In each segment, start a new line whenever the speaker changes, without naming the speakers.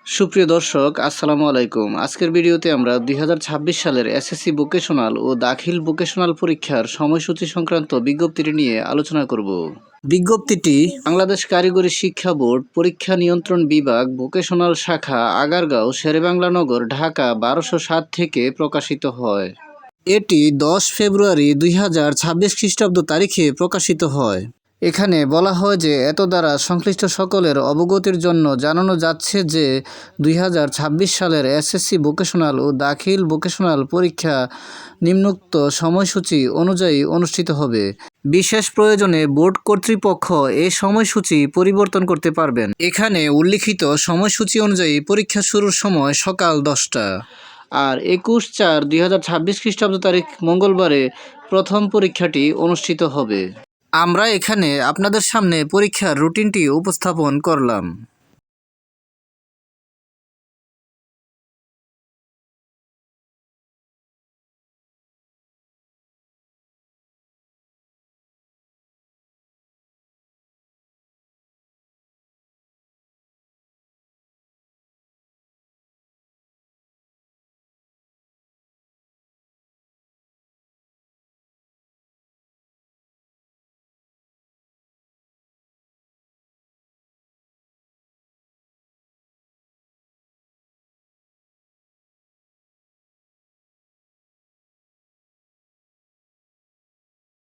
সুপ্রিয় দর্শক, আসসালামু আলাইকুম। আজকের ভিডিওতে আমরা 2026 সালের এসএসসি ভোকেশনাল ও দাখিল ভোকেশনাল পরীক্ষার সময়সূচি সংক্রান্ত বিজ্ঞপ্তিটি নিয়ে আলোচনা করব। বিজ্ঞপ্তিটি বাংলাদেশ কারিগরি শিক্ষা বোর্ড, পরীক্ষা নিয়ন্ত্রণ বিভাগ, ভোকেশনাল শাখা, আগারগাঁও, শেরেবাংলা নগর, ঢাকা 1207 থেকে প্রকাশিত হয়। এটি 10 ফেব্রুয়ারি 2026 খ্রিস্টাব্দ তারিখে প্রকাশিত হয়। এখানে বলা হয় যে এত দ্বারা সংশ্লিষ্ট সকলের অবগতির জন্য জানানো যাচ্ছে যে 2026 সালের এসএসসি ভোকেশনাল ও দাখিল ভোকেশনাল পরীক্ষা নিম্নোক্ত সময়সূচি অনুযায়ী অনুষ্ঠিত হবে। বিশেষ প্রয়োজনে বোর্ড কর্তৃপক্ষ এই সময়সূচি পরিবর্তন করতে পারবেন। এখানে উল্লিখিত সময়সূচি অনুযায়ী পরীক্ষা শুরুর সময় সকাল 10টা। আর 21/4/2026 খ্রিস্টাব্দ তারিখ মঙ্গলবারে প্রথম পরীক্ষাটি অনুষ্ঠিত হবে। আমরা এখানে আপনাদের সামনে পরীক্ষার রুটিনটি উপস্থাপন করলাম।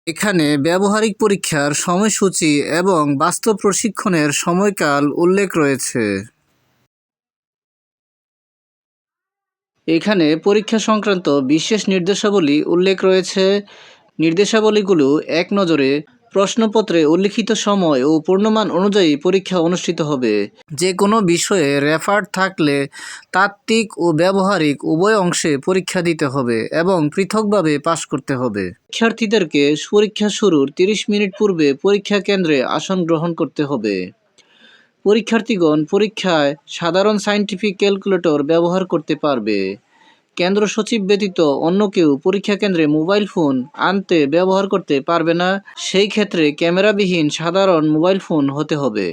এখানে ব্যবহারিক পরীক্ষার সময়সূচি এবং বাস্তব প্রশিক্ষণের সময়কাল উল্লেখ রয়েছে। এখানে পরীক্ষা সংক্রান্ত বিশেষ নির্দেশাবলী উল্লেখ রয়েছে। নির্দেশাবলীগুলো এক নজরে প্রশ্নপত্রে উল্লিখিত সময় ও পূর্ণমান অনুযায়ী পরীক্ষা অনুষ্ঠিত হবে। যে কোনো বিষয়ে রেফার্ড থাকলে তাত্ত্বিক ও ব্যবহারিক উভয় অংশে পরীক্ষা দিতে হবে এবং পৃথকভাবে পাশ করতে হবে। শিক্ষার্থীদেরকে পরীক্ষা শুরুর 30 মিনিট পূর্বে পরীক্ষা কেন্দ্রে আসন গ্রহণ করতে হবে। পরীক্ষার্থীগণ পরীক্ষায় সাধারণ সায়েন্টিফিক ক্যালকুলেটর ব্যবহার করতে পারবে। কেন্দ্র সচিব ব্যতীত অন্য কেউ পরীক্ষা কেন্দ্রে মোবাইল ফোন আনতে ব্যবহার করতে পারবে না। সেই ক্ষেত্রে ক্যামেরাবিহীন সাধারণ মোবাইল ফোন হতে হবে।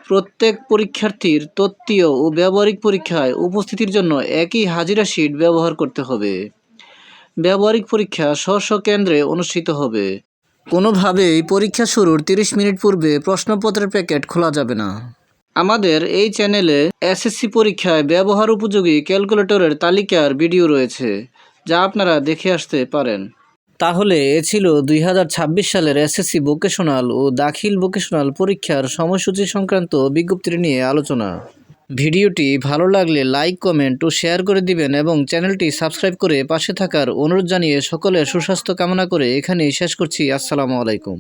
প্রত্যেক পরীক্ষার্থীর তত্ত্বীয় ও ব্যবহারিক পরীক্ষায় উপস্থিতির জন্য একই হাজিরা শীট ব্যবহার করতে হবে। ব্যবহারিক পরীক্ষা স্ব কেন্দ্রে অনুষ্ঠিত হবে। কোনোভাবেই পরীক্ষা শুরুর 30 মিনিট পূর্বে প্রশ্নপত্রের প্যাকেট খোলা যাবে না। আমাদের এই চ্যানেলে এসএসসি পরীক্ষায় ব্যবহার উপযোগী ক্যালকুলেটরের তালিকার ভিডিও রয়েছে, যা আপনারা দেখে আসতে পারেন। তাহলে এ ছিল 2026 সালের এসএসসি ভোকেশনাল ও দাখিল ভোকেশনাল পরীক্ষার সময়সূচি সংক্রান্ত বিজ্ঞপ্তি নিয়ে আলোচনা। ভিডিওটি ভালো লাগলে লাইক, কমেন্ট ও শেয়ার করে দিবেন এবং চ্যানেলটি সাবস্ক্রাইব করে পাশে থাকার অনুরোধ জানিয়ে সকলের সুস্বাস্থ্য কামনা করে এখানেই শেষ করছি। আসসালামু আলাইকুম।